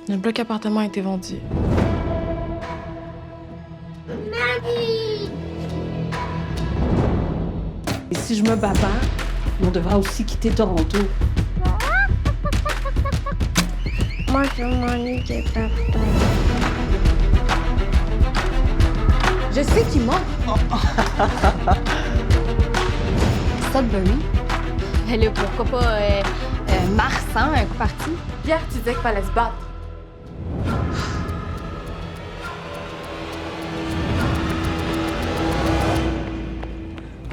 Le bloc appartement a été vendu. Et si je me bats pas, on devra aussi quitter Toronto. Moi, je m'ennuie de papa. Je sais qui ment. Sudbury. Mais là, pourquoi pas Mars, hein, un coup parti? Pierre, tu disais qu'il fallait se battre.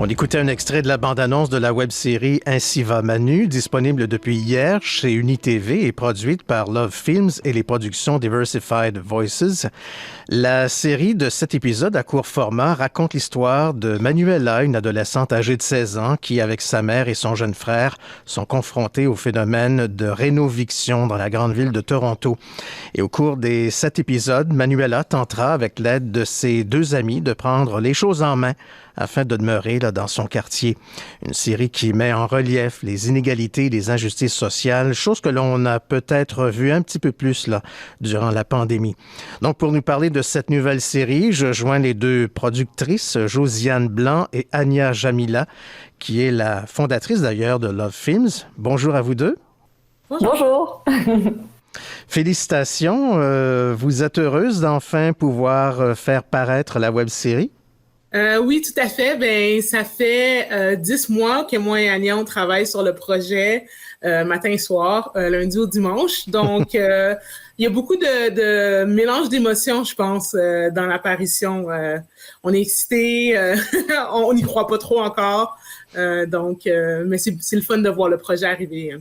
On écoutait un extrait de la bande-annonce de la web-série Ainsi va Manu, disponible depuis hier chez UniTV et produite par Love Films et les productions Diversified Voices. La série de 7 épisodes à court format raconte l'histoire de Manuela, une adolescente âgée de 16 ans qui, avec sa mère et son jeune frère, sont confrontés au phénomène de rénoviction dans la grande ville de Toronto. Et au cours des 7 épisodes, Manuela tentera, avec l'aide de ses 2 amis, de prendre les choses en main afin de demeurer là, dans son quartier. Une série qui met en relief les inégalités et les injustices sociales, chose que l'on a peut-être vu un petit peu plus là, durant la pandémie. Donc, pour nous parler de cette nouvelle série, je joins les 2 productrices, Josiane Blanc et Ania Jamila, qui est la fondatrice d'ailleurs de Love Films. Bonjour à vous 2. Bonjour. Félicitations. Vous êtes heureuse d'enfin pouvoir faire paraître la web-série? Oui, tout à fait. Ben, ça fait 10 mois que moi et Ania, on travaille sur le projet matin et soir, lundi au dimanche. Donc, il y a beaucoup de mélange d'émotions, je pense, dans l'apparition. On est excités, on n'y croit pas trop encore. Mais c'est le fun de voir le projet arriver.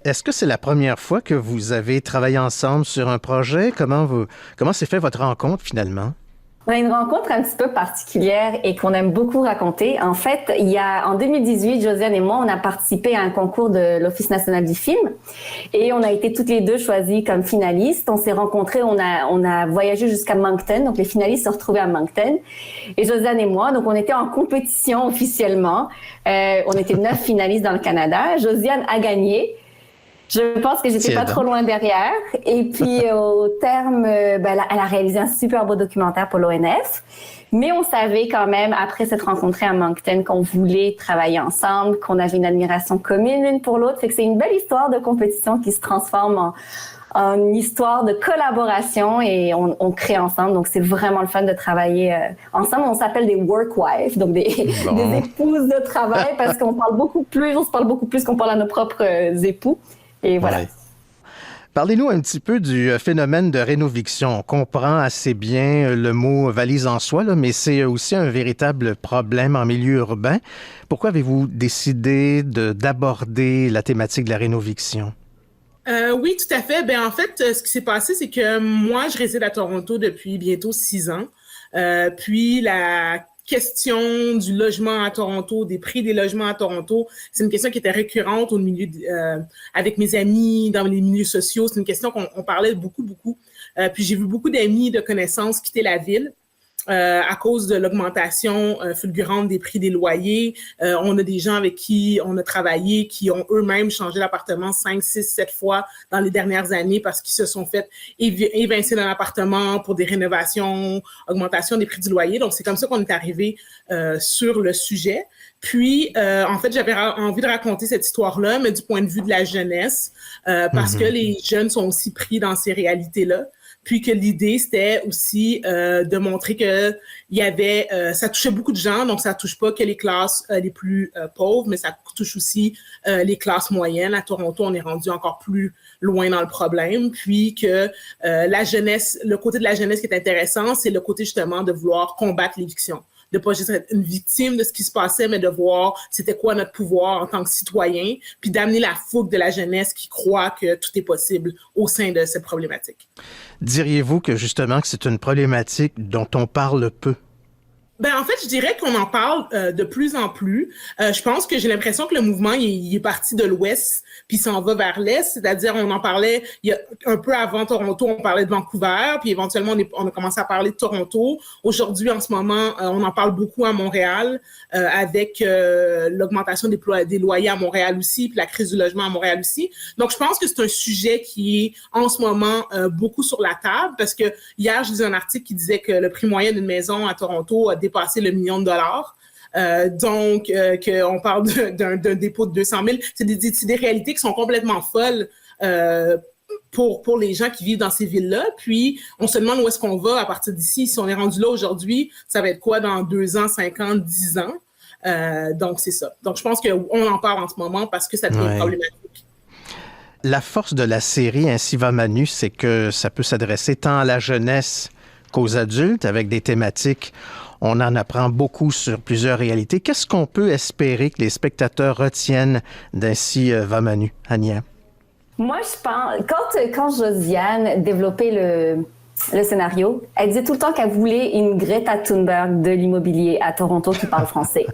Est-ce que c'est la première fois que vous avez travaillé ensemble sur un projet? Comment s'est fait votre rencontre finalement? On a une rencontre un petit peu particulière et qu'on aime beaucoup raconter. En fait, en 2018, Josiane et moi, on a participé à un concours de l'Office national du film et on a été toutes les 2 choisies comme finalistes. On s'est rencontrés, on a voyagé jusqu'à Moncton, donc les finalistes se retrouvaient à Moncton. Et Josiane et moi, donc on était en compétition officiellement. On était 9 finalistes dans le Canada. Josiane a gagné. Je pense que j'étais pas trop loin derrière. Et puis, au terme, elle a réalisé un super beau documentaire pour l'ONF. Mais on savait quand même, après s'être rencontrés à Moncton, qu'on voulait travailler ensemble, qu'on avait une admiration commune l'une pour l'autre. Fait que c'est une belle histoire de compétition qui se transforme en une histoire de collaboration et on crée ensemble. Donc, c'est vraiment le fun de travailler ensemble. On s'appelle des work wives, donc des épouses de travail parce qu'on se parle beaucoup plus qu'on parle à nos propres époux. Et voilà. Ouais. Parlez-nous un petit peu du phénomène de rénoviction. On comprend assez bien le mot valise en soi, là, mais c'est aussi un véritable problème en milieu urbain. Pourquoi avez-vous décidé d'aborder la thématique de la rénoviction? Oui, tout à fait. En fait, ce qui s'est passé, c'est que moi, je réside à Toronto depuis bientôt 6 ans. Puis la question du logement à Toronto, des prix des logements à Toronto, c'est une question qui était récurrente au milieu avec mes amis, dans les milieux sociaux. C'est une question qu'on parlait beaucoup. Puis j'ai vu beaucoup d'amis, de connaissances quitter la ville. À cause de l'augmentation fulgurante des prix des loyers. On a des gens avec qui on a travaillé qui ont eux-mêmes changé d'appartement 5, 6, 7 fois dans les dernières années parce qu'ils se sont fait évincer d'un appartement pour des rénovations, augmentation des prix du loyer. Donc, c'est comme ça qu'on est arrivé sur le sujet. Puis, en fait, j'avais envie de raconter cette histoire-là, mais du point de vue de la jeunesse, parce que les jeunes sont aussi pris dans ces réalités-là. Puis que l'idée, c'était aussi de montrer que il y avait, ça touchait beaucoup de gens, donc ça touche pas que les classes les plus pauvres, mais ça touche aussi les classes moyennes. À Toronto, on est rendu encore plus loin dans le problème. Puis que la jeunesse, le côté de la jeunesse qui est intéressant, c'est le côté justement de vouloir combattre l'éviction. De pas juste être une victime de ce qui se passait, mais de voir c'était quoi notre pouvoir en tant que citoyen, puis d'amener la fougue de la jeunesse qui croit que tout est possible au sein de cette problématique. Diriez-vous que justement que c'est une problématique dont on parle peu? Ben, en fait, je dirais qu'on en parle de plus en plus. Je pense que j'ai l'impression que le mouvement, il est parti de l'Ouest, puis s'en va vers l'Est. C'est-à-dire, on en parlait il y a un peu avant Toronto, on parlait de Vancouver, puis éventuellement, on a commencé à parler de Toronto. Aujourd'hui, en ce moment, on en parle beaucoup à Montréal, avec l'augmentation des loyers à Montréal aussi, puis la crise du logement à Montréal aussi. Donc, je pense que c'est un sujet qui est en ce moment beaucoup sur la table, parce que hier, je lisais un article qui disait que le prix moyen d'une maison à Toronto a dépassé le $1 million. Donc, qu'on parle d'un dépôt de 200 000. C'est des réalités qui sont complètement folles pour les gens qui vivent dans ces villes-là. Puis, on se demande où est-ce qu'on va à partir d'ici. Si on est rendu là aujourd'hui, ça va être quoi dans 2 ans, 5 ans, 10 ans? Donc, c'est ça. Donc, je pense qu'on en parle en ce moment parce que ça devient problématique. La force de la série Ainsi va Manu, c'est que ça peut s'adresser tant à la jeunesse qu'aux adultes avec des thématiques. On en apprend beaucoup sur plusieurs réalités. Qu'est-ce qu'on peut espérer que les spectateurs retiennent d'Ainsi va Manu, Ania? Moi, je pense, quand Josiane développait le scénario, elle disait tout le temps qu'elle voulait une Greta Thunberg de l'immobilier à Toronto qui parle français.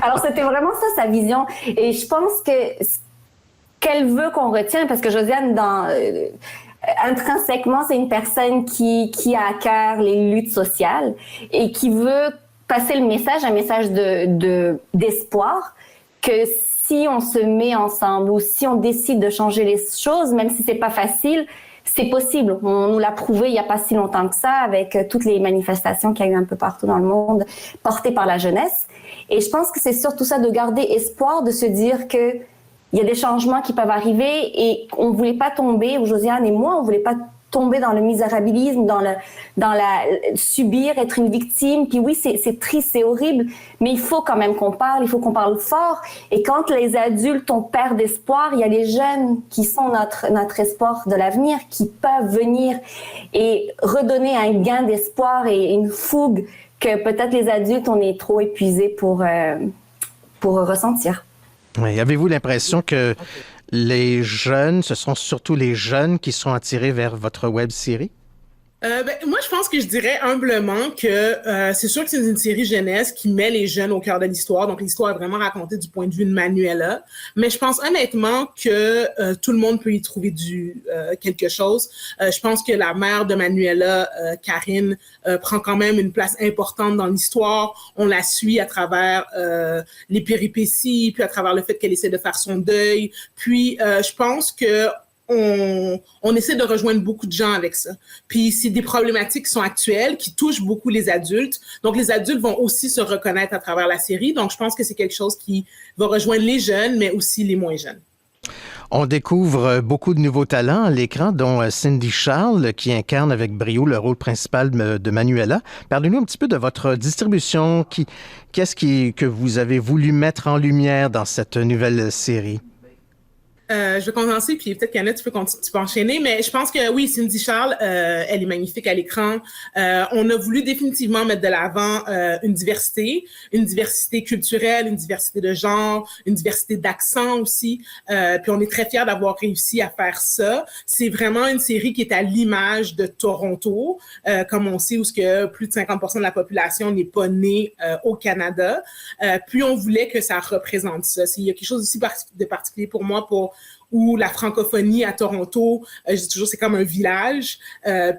Alors, c'était vraiment ça, sa vision. Et je pense que ce qu'elle veut qu'on retienne, parce que Josiane, intrinsèquement, c'est une personne qui a à cœur les luttes sociales et qui veut passer le message, un message d'espoir, que si on se met ensemble ou si on décide de changer les choses, même si c'est pas facile, c'est possible. On nous l'a prouvé il y a pas si longtemps que ça avec toutes les manifestations qu'il y a eu un peu partout dans le monde portées par la jeunesse. Et je pense que c'est surtout ça, de garder espoir, de se dire que il y a des changements qui peuvent arriver et on voulait pas tomber, ou Josiane et moi, on voulait pas tomber dans le misérabilisme, dans la subir, être une victime. Puis oui, c'est triste, c'est horrible, mais il faut quand même qu'on parle, il faut qu'on parle fort. Et quand les adultes ont perd d'espoir, il y a les jeunes qui sont notre espoir de l'avenir, qui peuvent venir et redonner un gain d'espoir et une fougue que peut-être les adultes, on est trop épuisés pour ressentir. Oui. Avez-vous l'impression que les jeunes, ce sont surtout les jeunes qui sont attirés vers votre web-série? Moi, je pense que je dirais humblement que c'est sûr que c'est une série jeunesse qui met les jeunes au cœur de l'histoire. Donc, l'histoire est vraiment racontée du point de vue de Manuela. Mais je pense honnêtement que tout le monde peut y trouver quelque chose. Je pense que la mère de Manuela, Karine, prend quand même une place importante dans l'histoire. On la suit à travers les péripéties, puis à travers le fait qu'elle essaie de faire son deuil. Puis, je pense que on essaie de rejoindre beaucoup de gens avec ça. Puis c'est des problématiques qui sont actuelles, qui touchent beaucoup les adultes. Donc les adultes vont aussi se reconnaître à travers la série. Donc je pense que c'est quelque chose qui va rejoindre les jeunes, mais aussi les moins jeunes. On découvre beaucoup de nouveaux talents à l'écran, dont Cindy Charles, qui incarne avec brio le rôle principal de Manuela. Parlez-nous un petit peu de votre distribution. Qu'est-ce que vous avez voulu mettre en lumière dans cette nouvelle série? Je vais commencer, puis peut-être qu'Annette, tu peux enchaîner, mais je pense que oui, Cindy Charles, elle est magnifique à l'écran. On a voulu définitivement mettre de l'avant une diversité culturelle, une diversité de genre, une diversité d'accent aussi. Puis on est très fiers d'avoir réussi à faire ça. C'est vraiment une série qui est à l'image de Toronto, comme on sait, où que plus de 50% de la population n'est pas née au Canada. Puis on voulait que ça représente ça. Il y a quelque chose aussi de particulier pour moi où la francophonie à Toronto, je dis toujours, c'est comme un village.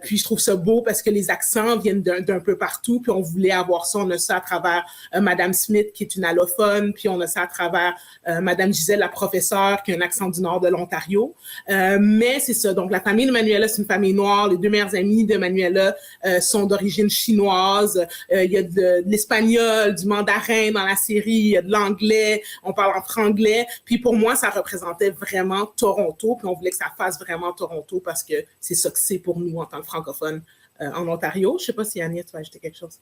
Puis je trouve ça beau parce que les accents viennent d'un peu partout. Puis on voulait avoir ça. On a ça à travers Madame Smith, qui est une allophone. Puis on a ça à travers Madame Gisèle, la professeure, qui a un accent du nord de l'Ontario. Mais c'est ça. Donc la famille de Manuela, c'est une famille noire. Les deux meilleures amies de Manuela sont d'origine chinoise. Il y a de l'espagnol, du mandarin dans la série. Il y a de l'anglais. On parle en franglais. Puis pour moi, ça représentait vraiment Toronto, puis on voulait que ça fasse vraiment Toronto parce que c'est ça que c'est pour nous en tant que francophones en Ontario. Je ne sais pas si Agnès, tu vas ajouter quelque chose.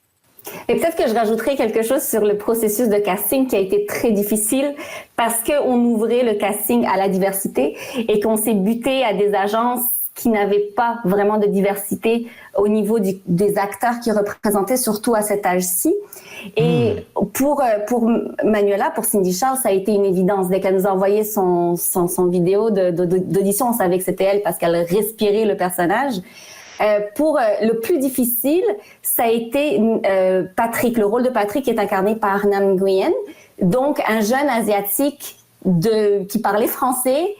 Et peut-être que je rajouterais quelque chose sur le processus de casting qui a été très difficile parce qu'on ouvrait le casting à la diversité et qu'on s'est buté à des agences qui n'avaient pas vraiment de diversité au niveau des acteurs qui représentaient, surtout à cet âge-ci. Et pour Manuela, pour Cindy Charles, ça a été une évidence. Dès qu'elle nous a envoyé son vidéo d'audition, on savait que c'était elle parce qu'elle respirait le personnage. Le plus difficile, ça a été Patrick. Le rôle de Patrick est incarné par Nam Nguyen, donc un jeune asiatique qui parlait français,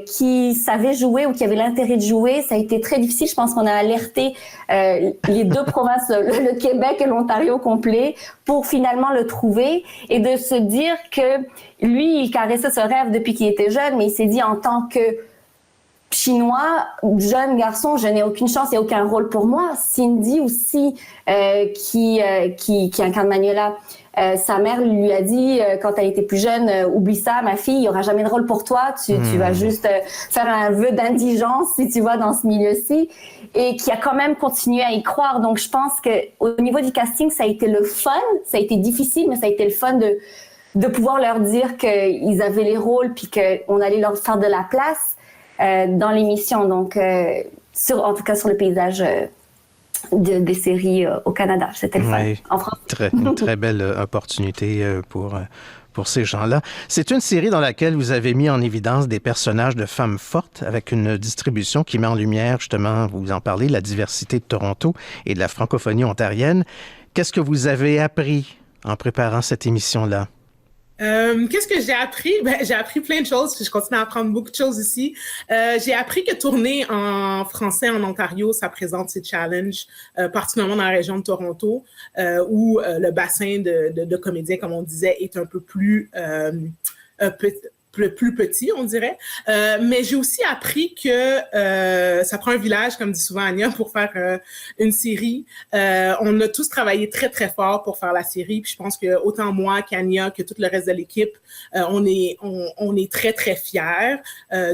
qui savait jouer ou qui avait l'intérêt de jouer. Ça a été très difficile. Je pense qu'on a alerté les deux provinces, le Québec et l'Ontario complet, pour finalement le trouver et de se dire que lui, il caressait ce rêve depuis qu'il était jeune, mais il s'est dit en tant que Chinois, jeune garçon, je n'ai aucune chance et aucun rôle pour moi. Cindy aussi, qui incarne Manuela, sa mère lui a dit quand elle était plus jeune, oublie ça, ma fille, il y aura jamais de rôle pour toi. Tu vas juste faire un vœu d'indigence si tu vas dans ce milieu-ci, et qui a quand même continué à y croire. Donc je pense que au niveau du casting, ça a été le fun, ça a été difficile, mais ça a été le fun de pouvoir leur dire qu'ils avaient les rôles puis qu'on allait leur faire de la place dans l'émission. Donc en tout cas sur le paysage des séries au Canada. C'était le fun. En France. Une très belle opportunité pour ces gens-là. C'est une série dans laquelle vous avez mis en évidence des personnages de femmes fortes avec une distribution qui met en lumière, justement, vous en parlez, la diversité de Toronto et de la francophonie ontarienne. Qu'est-ce que vous avez appris en préparant cette émission-là? Qu'est-ce que j'ai appris? J'ai appris plein de choses, puis je continue à apprendre beaucoup de choses ici. J'ai appris que tourner en français en Ontario, ça présente ses challenges, particulièrement dans la région de Toronto, où le bassin de comédiens, comme on disait, est un peu plus plus petit, on dirait. Mais j'ai aussi appris que ça prend un village, comme dit souvent Anya, pour faire une série. On a tous travaillé très, très fort pour faire la série. Puis je pense que autant moi qu'Anya, que tout le reste de l'équipe, on est très, très fiers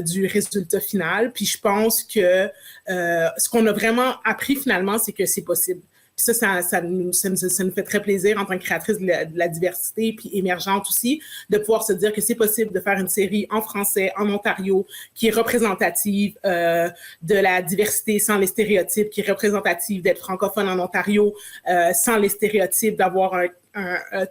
du résultat final. Puis je pense que ce qu'on a vraiment appris finalement, c'est que c'est possible. Puis ça nous fait très plaisir en tant que créatrice de la diversité, puis émergente aussi, de pouvoir se dire que c'est possible de faire une série en français, en Ontario, qui est représentative de la diversité sans les stéréotypes, qui est représentative d'être francophone en Ontario sans les stéréotypes, d'avoir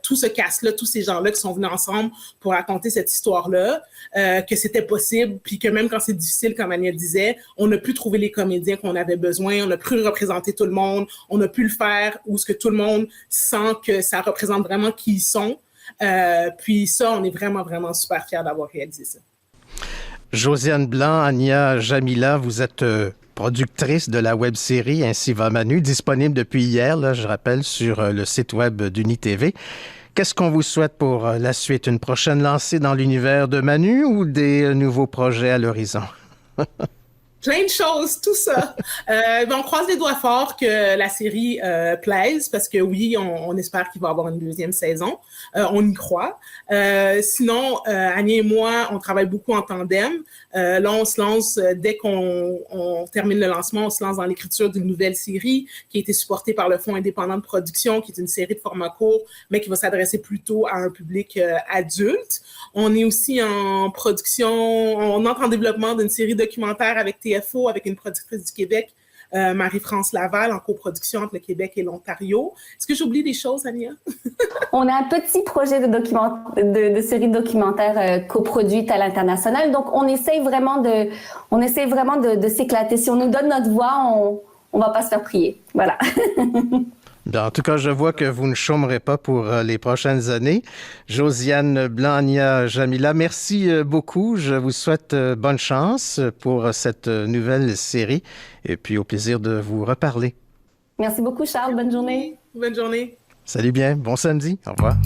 tout ce cast-là, tous ces gens-là qui sont venus ensemble pour raconter cette histoire-là, que c'était possible, puis que même quand c'est difficile, comme Anya disait, on a pu trouver les comédiens qu'on avait besoin, on a pu représenter tout le monde, on a pu le faire où ce que tout le monde sent que ça représente vraiment qui ils sont. Puis ça, on est vraiment, vraiment super fiers d'avoir réalisé ça. Josiane Blanc, Anya Jamila, vous êtes productrice de la web-série Ainsi va Manu, disponible depuis hier, là, je rappelle, sur le site web d'UniTV. Qu'est-ce qu'on vous souhaite pour la suite? Une prochaine lancée dans l'univers de Manu ou des nouveaux projets à l'horizon? Plein de choses, tout ça. On croise les doigts fort que la série plaise, parce que oui, on espère qu'il va y avoir une deuxième saison. On y croit. Sinon, Anya et moi, on travaille beaucoup en tandem. Là, on se lance, dès qu'on termine le lancement, on se lance dans l'écriture d'une nouvelle série qui a été supportée par le Fonds indépendant de production, qui est une série de format court, mais qui va s'adresser plutôt à un public adulte. On est aussi en production, on entre en développement d'une série documentaire avec TFO, avec une productrice du Québec, Marie-France Laval, en coproduction entre le Québec et l'Ontario. Est-ce que j'oublie des choses, Anya? On a un petit projet de série documentaire coproduite à l'international. Donc, on essaye vraiment de s'éclater. Si on nous donne notre voix, on va pas se faire prier. Voilà. Bien, en tout cas, je vois que vous ne chômerez pas pour les prochaines années. Josiane Blanc, Anya Jamila, merci beaucoup. Je vous souhaite bonne chance pour cette nouvelle série et puis au plaisir de vous reparler. Merci beaucoup, Charles. Bonne journée. Bonne journée. Salut bien. Bon samedi. Au revoir.